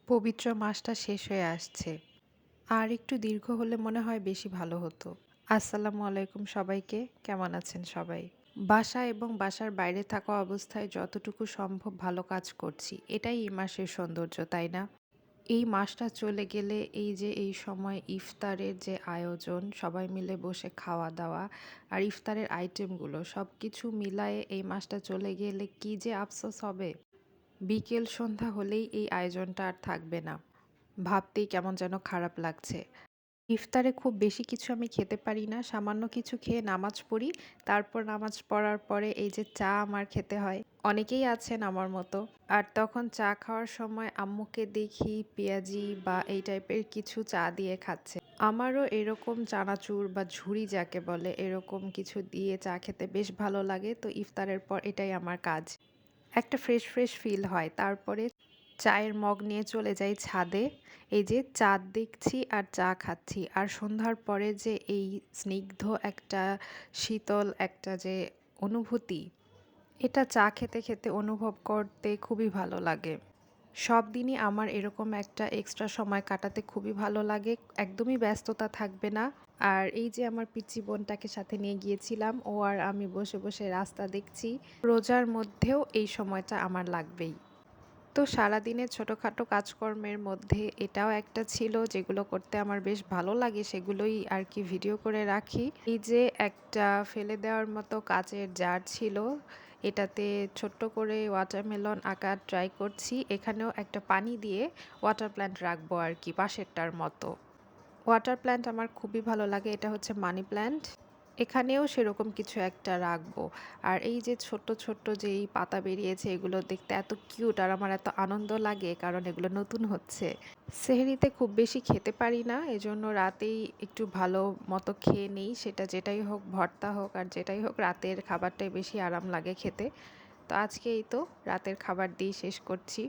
পবিত্র মাসটা শেষ হয়ে আসছে। আর একটু দীর্ঘ হলে মনে হয় বেশি ভালো হতো। আসসালামু আলাইকুম সবাইকে। কেমন আছেন সবাই? বাসায় এবং বাসার বাইরে থাকা অবস্থায় যতটুকু সম্ভব ভালো কাজ করছি। এটাই এই মাসের সৌন্দর্য, তাই না? এই মাসটা চলে গেলে এই যে এই সময় ইফতারের যে আয়োজন, সবাই মিলে বসে খাওয়া-দাওয়া আর ইফতারের আইটেমগুলো সবকিছু মিলায়ে এই মাসটা চলে গেলে কি যে আফসোস হবে! বিকেল সন্ধ্যা হলেই এই আয়োজনটা আর থাকবে না। ভাবতেই কেমন যেন খারাপ লাগছে। ইফতারে খুব বেশি কিছু আমি খেতে পারি না। সামান্য কিছু খেয়ে নামাজ পড়ি। তারপর নামাজ পড়ার পরে এই যে চা আমার খেতে হয়। অনেকেই আছেন আমার মতো। আর তখন চা খাওয়ার সময় আম্মুকে দেখি পেঁয়াজি বা এই টাইপের কিছু চা দিয়ে খাচ্ছে। আমারও এরকম চানাচুর বা ঝুড়ি যাকে বলে এরকম কিছু দিয়ে চা খেতে বেশ ভালো লাগে। তো ইফতারের পর এটাই আমার কাজ। একটা ফ্রেশ ফিল হয়। তারপরে চায়ের মগ নিয়ে চলে যাই ছাদে। এই যে চাঁদ দেখছি আর চা খাচ্ছি। আর সন্ধ্যার পরে যে এই স্নিগ্ধ একটা শীতল একটা যে অনুভূতি, এটা চা খেতে অনুভব করতে খুবই ভালো লাগে। সব দিনই আমার এরকম একটা এক্সট্রা সময় কাটাতে খুবই ভালো লাগে। একদমই ব্যস্ততা থাকবে না। আর এই যে আমার পিচ্চি বোনটাকে সাথে নিয়ে গিয়েছিলাম, ও আর আমি বসে রাস্তা দেখছি। রোজার মধ্যেও এই সময়টা আমার লাগবেই। তো সারাদিনের ছোটখাটো কাজকর্মের মধ্যে এটাও একটা ছিল যেগুলো করতে আমার বেশ ভালো লাগে, সেগুলোই আর কি ভিডিও করে রাখি। এই যে একটা ফেলে দেওয়ার মতো কাচের জার ছিল, এটাতে ছোট্ট করে ওয়াটারমেলন আঁকার ট্রাই করছি। এখানেও একটা পানি দিয়ে ওয়াটার প্ল্যান্ট রাখবো আর কি, পাশেরটার মতো। ওয়াটার প্ল্যান্ট আমার খুবই ভালো লাগে, এটা হচ্ছে মানি প্ল্যান্ট। এখানেও সেরকম কিছু একটা রাখবো। আর এই যে ছোট্ট যেই পাতা বেরিয়েছে এগুলো দেখতে এত কিউট আর আমার এত আনন্দ লাগে কারণ এগুলো নতুন হচ্ছে। সেহরিতে খুব বেশি খেতে পারি না, এজন্য রাতেই একটু ভালো মতো খেয়ে নেই, সেটা যেটাই হোক, ভর্তা হোক আর যেটাই হোক, রাতের খাবারটাই বেশি আরাম লাগে খেতে। তো আজকে এই তো রাতের খাবার দিয়ে শেষ করছি।